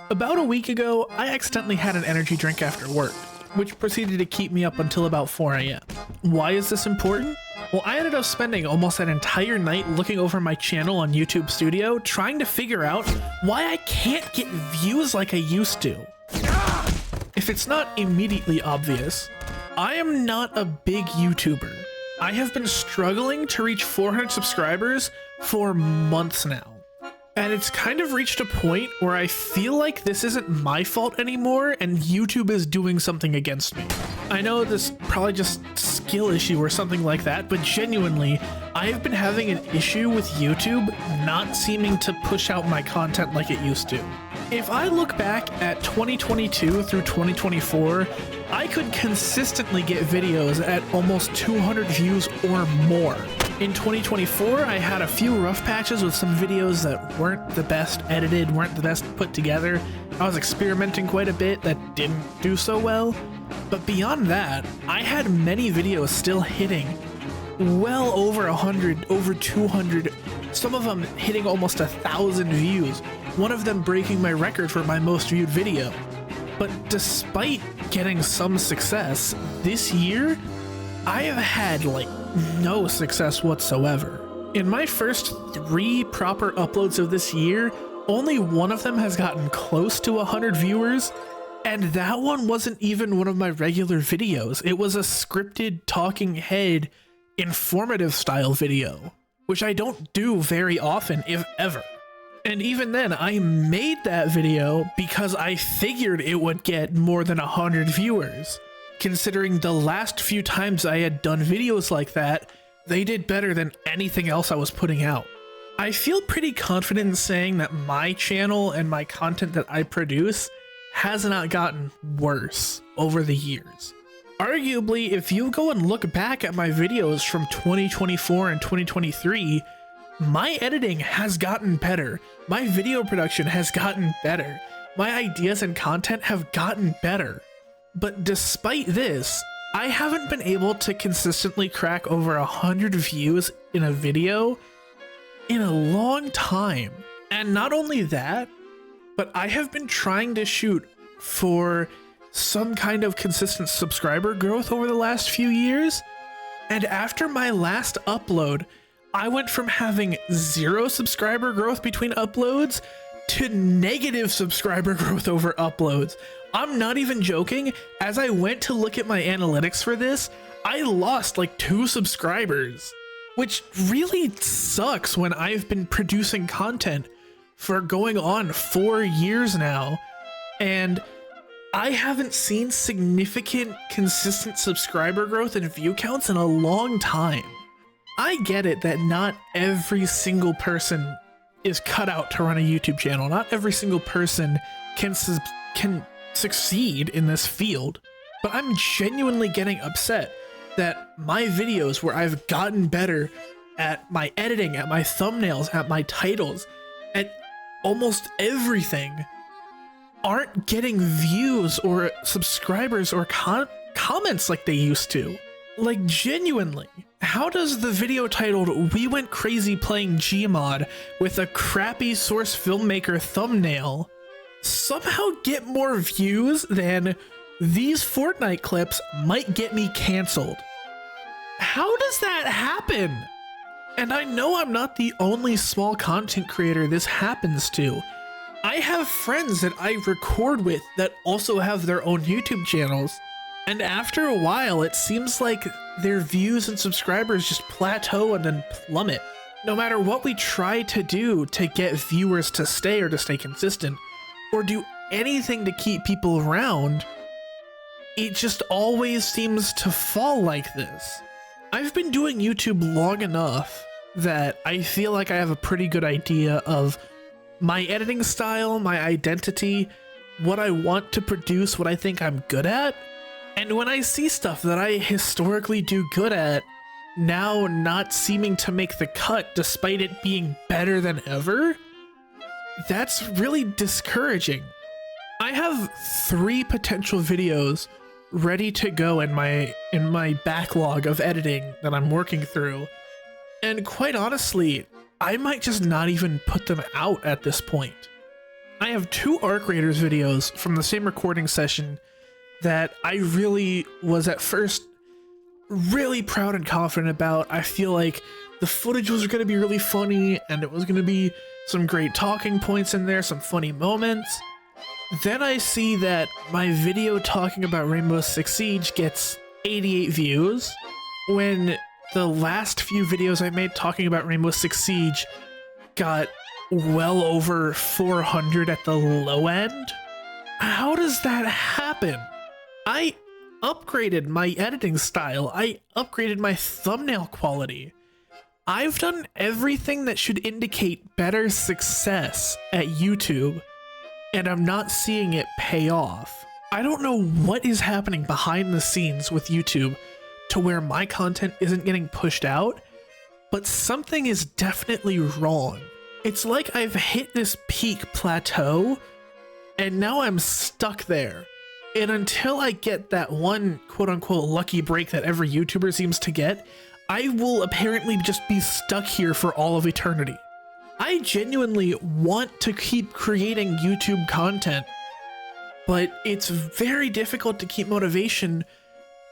About a week ago, I accidentally had an energy drink after work, which proceeded to keep me up until about 4 AM. Why is this important? Well, I ended up spending almost an entire night looking over my channel on YouTube Studio, trying to figure out why I can't get views like I used to. If it's not immediately obvious, I am not a big YouTuber. I have been struggling to reach 400 subscribers for months now. And it's kind of reached a point where I feel like this isn't my fault anymore and YouTube is doing something against me. I know this probably just skill issue or something like that, but genuinely, I've been having an issue with YouTube not seeming to push out my content like it used to. If I look back at 2022 through 2024, I could consistently get videos at almost 200 views or more. In 2024, I had a few rough patches with some videos that weren't the best edited, weren't the best put together. I was experimenting quite a bit that didn't do so well. But beyond that, I had many videos still hitting well over 100, over 200, some of them hitting almost 1,000 views, one of them breaking my record for my most viewed video. But despite getting some success, this year, I have had no success whatsoever. In my first 3 proper uploads of this year, only one of them has gotten close to 100 viewers, and that one wasn't even one of my regular videos. It was a scripted talking head informative style video, which I don't do very often, if ever. And even then, I made that video because I figured it would get more than 100 viewers. Considering the last few times I had done videos like that, they did better than anything else I was putting out. I feel pretty confident in saying that my channel and my content that I produce has not gotten worse over the years. Arguably, if you go and look back at my videos from 2024 and 2023, my editing has gotten better. My video production has gotten better. My ideas and content have gotten better. But despite this, I haven't been able to consistently crack over 100 views in a video in a long time. And not only that, but I have been trying to shoot for some kind of consistent subscriber growth over the last few years. And after my last upload, I went from having 0 subscriber growth between uploads to negative subscriber growth over uploads. I'm not even joking. As I went to look at my analytics for this, I lost 2 subscribers, which really sucks when I've been producing content for going on 4 years now, and I haven't seen significant, consistent subscriber growth and view counts in a long time. I get it that not every single person is cut out to run a YouTube channel. Not every single person can succeed in this field, but I'm genuinely getting upset that my videos where I've gotten better at my editing, at my thumbnails, at my titles, at almost everything, aren't getting views or subscribers or comments like they used to. Genuinely, how does the video titled "We Went Crazy Playing Gmod" with a crappy source filmmaker thumbnail somehow get more views than "These Fortnite clips might get me canceled"? How does that happen? And I know I'm not the only small content creator this happens to. I have friends that I record with that also have their own YouTube channels, and after a while it seems like their views and subscribers just plateau and then plummet. No matter what we try to do to get viewers to stay or to stay consistent, or do anything to keep people around, it just always seems to fall like this. I've been doing YouTube long enough that I feel like I have a pretty good idea of my editing style, my identity, what I want to produce, what I think I'm good at. And when I see stuff that I historically do good at now not seeming to make the cut despite it being better than ever, that's really discouraging. I have 3 potential videos ready to go in my backlog of editing that I'm working through, and quite honestly, I might just not even put them out at this point. I have two Arc Raiders videos from the same recording session that I really was at first really proud and confident about. I feel like the footage was going to be really funny and it was going to be some great talking points in there, some funny moments. Then I see that my video talking about Rainbow Six Siege gets 88 views when the last few videos I made talking about Rainbow Six Siege got well over 400 at the low end. How does that happen? I upgraded my editing style. I upgraded my thumbnail quality. I've done everything that should indicate better success at YouTube, and I'm not seeing it pay off. I don't know what is happening behind the scenes with YouTube to where my content isn't getting pushed out, but something is definitely wrong. It's like I've hit this peak plateau, and now I'm stuck there. And until I get that one quote-unquote lucky break that every YouTuber seems to get, I will apparently just be stuck here for all of eternity. I genuinely want to keep creating YouTube content, but it's very difficult to keep motivation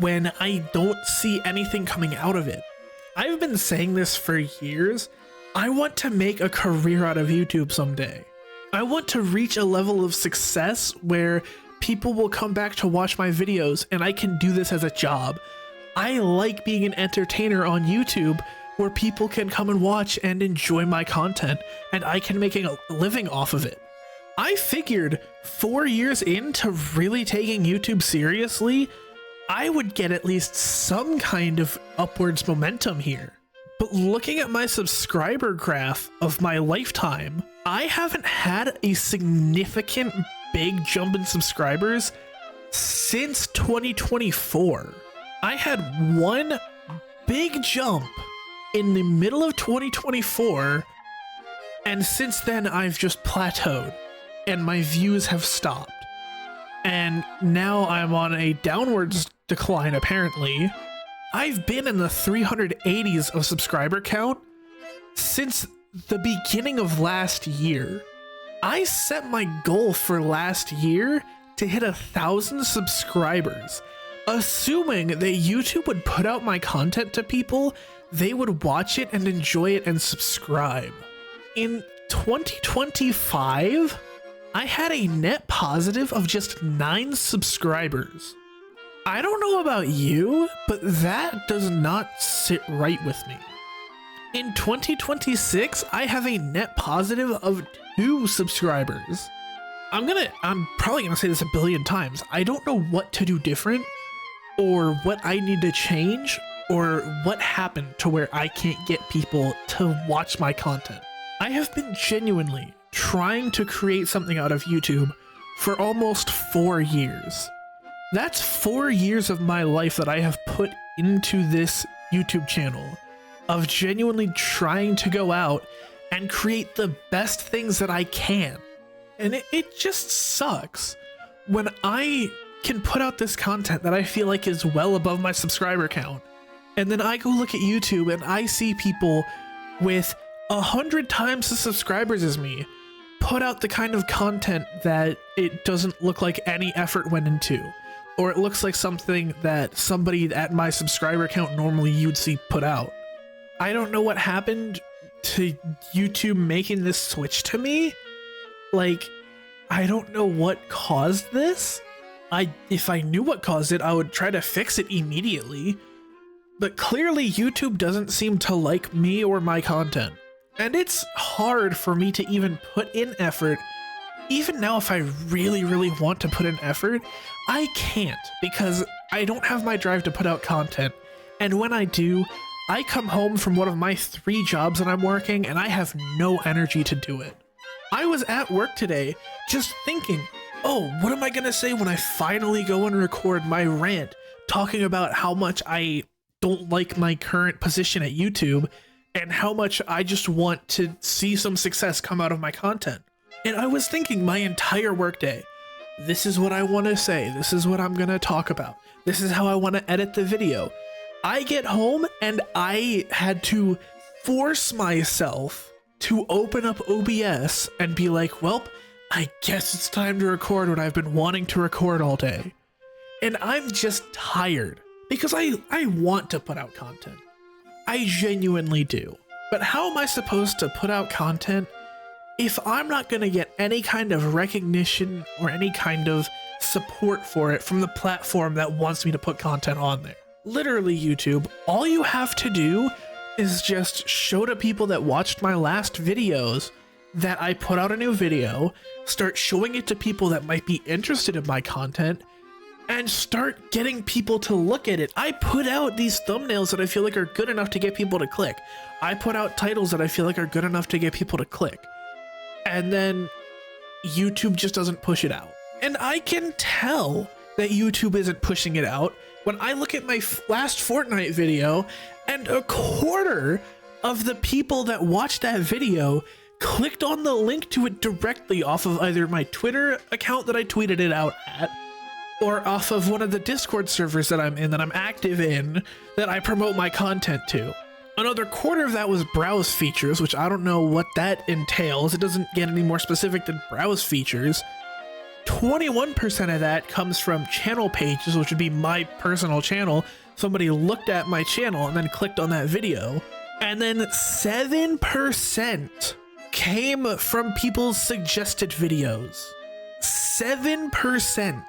when I don't see anything coming out of it. I've been saying this for years. I want to make a career out of YouTube someday. I want to reach a level of success where people will come back to watch my videos and I can do this as a job. I like being an entertainer on YouTube where people can come and watch and enjoy my content and I can make a living off of it. I figured 4 years into really taking YouTube seriously, I would get at least some kind of upwards momentum here. But looking at my subscriber graph of my lifetime, I haven't had a significant big jump in subscribers since 2024. I had one big jump in the middle of 2024, and since then I've just plateaued and my views have stopped. And now I'm on a downwards decline apparently. I've been in the 380s of subscriber count since the beginning of last year. I set my goal for last year to hit 1,000 subscribers, assuming that YouTube would put out my content to people, they would watch it and enjoy it and subscribe. In 2025, I had a net positive of just 9 subscribers. I don't know about you, but that does not sit right with me. In 2026, I have a net positive of 2 subscribers. I'm probably gonna say this a billion times. I don't know what to do different, or what I need to change, or what happened to where I can't get people to watch my content. I have been genuinely trying to create something out of YouTube for almost 4 years. That's 4 years of my life that I have put into this YouTube channel, of genuinely trying to go out and create the best things that I can. And it just sucks when I can put out this content that I feel like is well above my subscriber count, and then I go look at YouTube and I see people with 100 times the subscribers as me put out the kind of content that it doesn't look like any effort went into, or it looks like something that somebody at my subscriber count normally you'd see put out. I don't know what happened to YouTube making this switch to me. Like, I don't know what caused this. If I knew what caused it, I would try to fix it immediately. But clearly YouTube doesn't seem to like me or my content. And it's hard for me to even put in effort. Even now, if I really, really want to put in effort, I can't because I don't have my drive to put out content. And when I do, I come home from one of my 3 jobs that I'm working and I have no energy to do it. I was at work today just thinking, oh, what am I gonna say when I finally go and record my rant talking about how much I don't like my current position at YouTube and how much I just want to see some success come out of my content. And I was thinking my entire workday, this is what I want to say, this is what I'm gonna talk about, this is how I want to edit the video. I get home and I had to force myself to open up OBS and be like, well, I guess it's time to record what I've been wanting to record all day. And I'm just tired because I want to put out content. I genuinely do. But how am I supposed to put out content if I'm not going to get any kind of recognition or any kind of support for it from the platform that wants me to put content on there? Literally, YouTube, all you have to do is just show to people that watched my last videos that I put out a new video, start showing it to people that might be interested in my content, and start getting people to look at it. I put out these thumbnails that I feel like are good enough to get people to click. I put out titles that I feel like are good enough to get people to click. And then YouTube just doesn't push it out. And I can tell that YouTube isn't pushing it out when I look at my last Fortnite video and a quarter of the people that watched that video clicked on the link to it directly off of either my Twitter account that I tweeted it out at, or off of one of the Discord servers that I'm in, that I'm active in, that I promote my content to. Another quarter of that was browse features, which I don't know what that entails. It doesn't get any more specific than browse features. 21% of that comes from channel pages, which would be my personal channel. Somebody looked at my channel and then clicked on that video. And then 7% came from people's suggested videos. 7%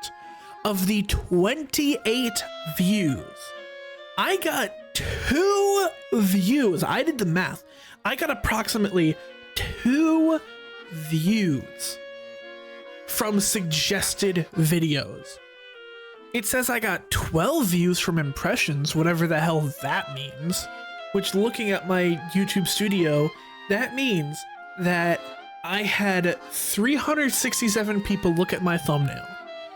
of the 28 views. I got 2 views. I did the math. I got approximately 2 views from suggested videos. It says I got 12 views from impressions, whatever the hell that means, which, looking at my YouTube studio, that means that I had 367 people look at my thumbnail.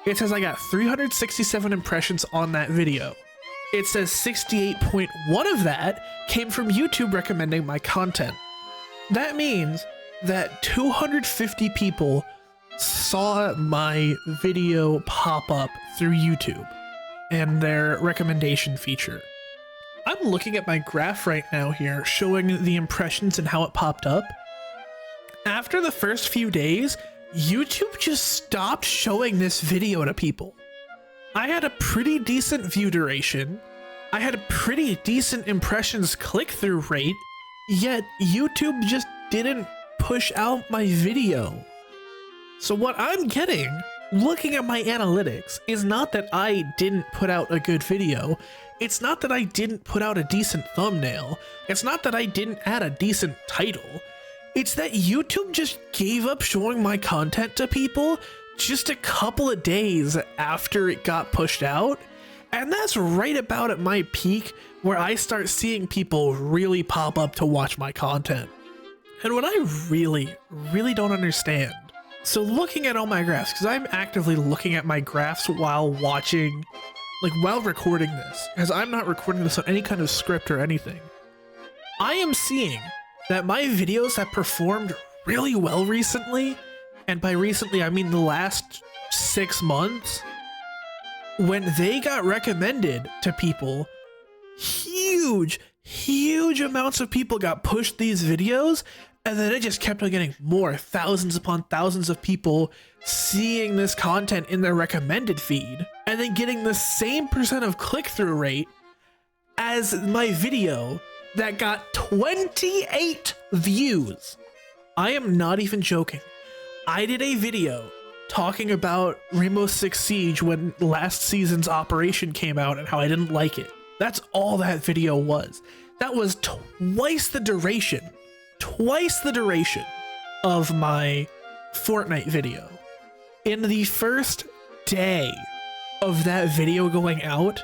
It says I got 367 impressions on that video. It says 68.1 of that came from YouTube recommending my content. That means that 250 people saw my video pop up through YouTube and their recommendation feature. I'm looking at my graph right now here, showing the impressions and how it popped up. After the first few days, YouTube just stopped showing this video to people. I had a pretty decent view duration. I had a pretty decent impressions click-through rate, yet YouTube just didn't push out my video. So what I'm getting, looking at my analytics, is not that I didn't put out a good video. It's not that I didn't put out a decent thumbnail. It's not that I didn't add a decent title. It's that YouTube just gave up showing my content to people just a couple of days after it got pushed out. And that's right about at my peak where I start seeing people really pop up to watch my content. And what I really don't understand. So looking at all my graphs, because I'm actively looking at my graphs while watching, like while recording this, because I'm not recording this on any kind of script or anything. I am seeing that my videos that performed really well recently, and by recently I mean the last 6 months, when they got recommended to people, huge amounts of people got pushed these videos, and then it just kept on getting more, thousands upon thousands of people seeing this content in their recommended feed, and then getting the same percent of click-through rate as my video that got 28 views. I am not even joking. I did a video talking about Rainbow Six Siege when last season's Operation came out and how I didn't like it. That's all that video was. That was twice the duration of my Fortnite video. In the first day of that video going out,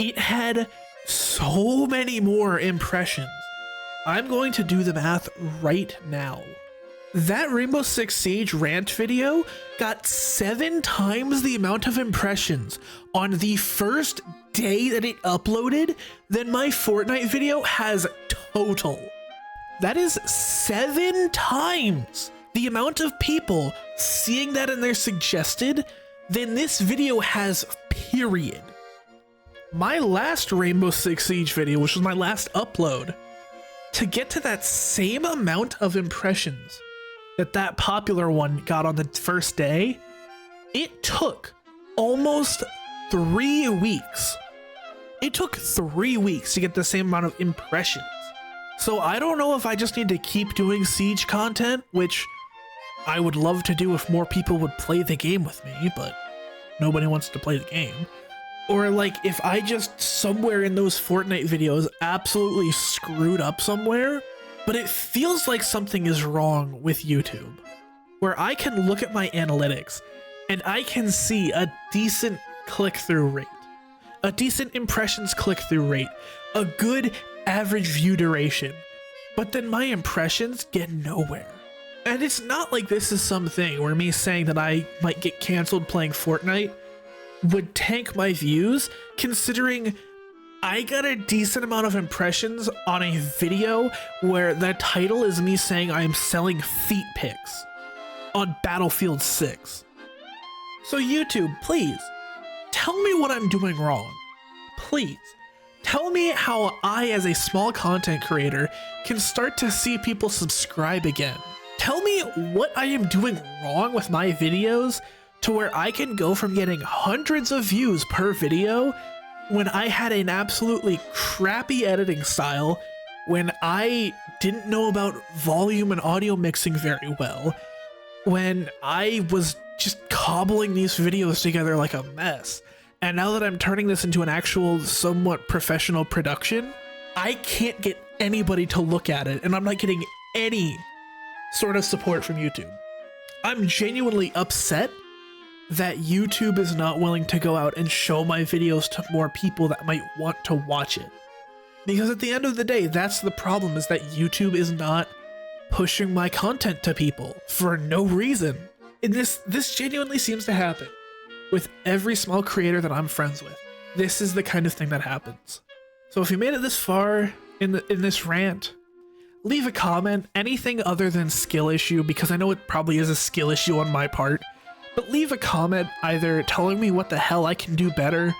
it had so many more impressions. I'm going to do the math right now. That Rainbow Six Siege rant video got 7 times the amount of impressions on the first day that it uploaded than my Fortnite video has total. That is 7 times the amount of people seeing that in their suggested than this video has, period. My last Rainbow Six Siege video, which was my last upload, to get to that same amount of impressions that popular one got on the first day, it took almost 3 weeks. It took 3 weeks to get the same amount of impressions. So I don't know if I just need to keep doing Siege content, which I would love to do if more people would play the game with me, but nobody wants to play the game. Or like if I just somewhere in those Fortnite videos absolutely screwed up somewhere, but it feels like something is wrong with YouTube, where I can look at my analytics and I can see a decent click-through rate, a decent impressions click-through rate, a good average view duration, but then my impressions get nowhere. And it's not like this is something where me saying that I might get canceled playing Fortnite would tank my views, considering I got a decent amount of impressions on a video where the title is me saying I am selling feet pics on Battlefield 6. So YouTube, please, tell me what I'm doing wrong. Please, tell me how I, as a small content creator, can start to see people subscribe again. Tell me what I am doing wrong with my videos to where I can go from getting hundreds of views per video when I had an absolutely crappy editing style, when I didn't know about volume and audio mixing very well, when I was just cobbling these videos together like a mess. And now that I'm turning this into an actual somewhat professional production, I can't get anybody to look at it, and I'm not getting any sort of support from YouTube. I'm genuinely upset that YouTube is not willing to go out and show my videos to more people that might want to watch it. Because at the end of the day, that's the problem, is that YouTube is not pushing my content to people for no reason. And this genuinely seems to happen with every small creator that I'm friends with. This is the kind of thing that happens. So if you made it this far in this rant, leave a comment, anything other than skill issue, because I know it probably is a skill issue on my part. But leave a comment either telling me what the hell I can do better,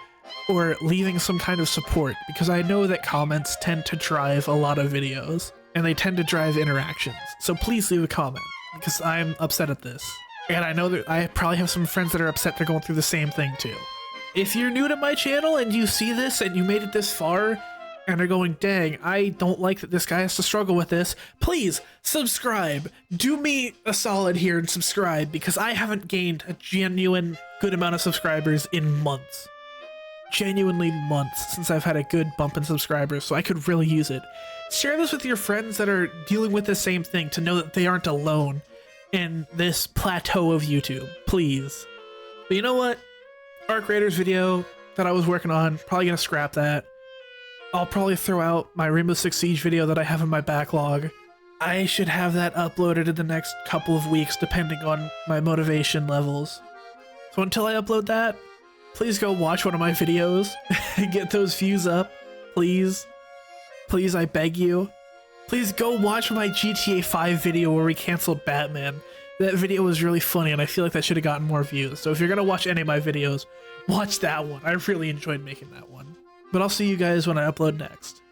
or leaving some kind of support, because I know that comments tend to drive a lot of videos, and they tend to drive interactions. So please leave a comment, because I'm upset at this. And I know that I probably have some friends that are upset they're going through the same thing too. If you're new to my channel and you see this and you made it this far, and are going, dang, I don't like that this guy has to struggle with this, please subscribe. Do me a solid here and subscribe, because I haven't gained a genuine good amount of subscribers in months. Genuinely months since I've had a good bump in subscribers, so I could really use it. Share this with your friends that are dealing with the same thing to know that they aren't alone in this plateau of YouTube, please. But you know what? Arc Raiders video that I was working on, probably gonna scrap that. I'll probably throw out my Rainbow Six Siege video that I have in my backlog. I should have that uploaded in the next couple of weeks, depending on my motivation levels. So until I upload that, please go watch one of my videos and get those views up, please. Please, I beg you. Please go watch my GTA 5 video where we canceled Batman. That video was really funny, and I feel like that should have gotten more views. So if you're gonna watch any of my videos, watch that one. I really enjoyed making that one. But I'll see you guys when I upload next.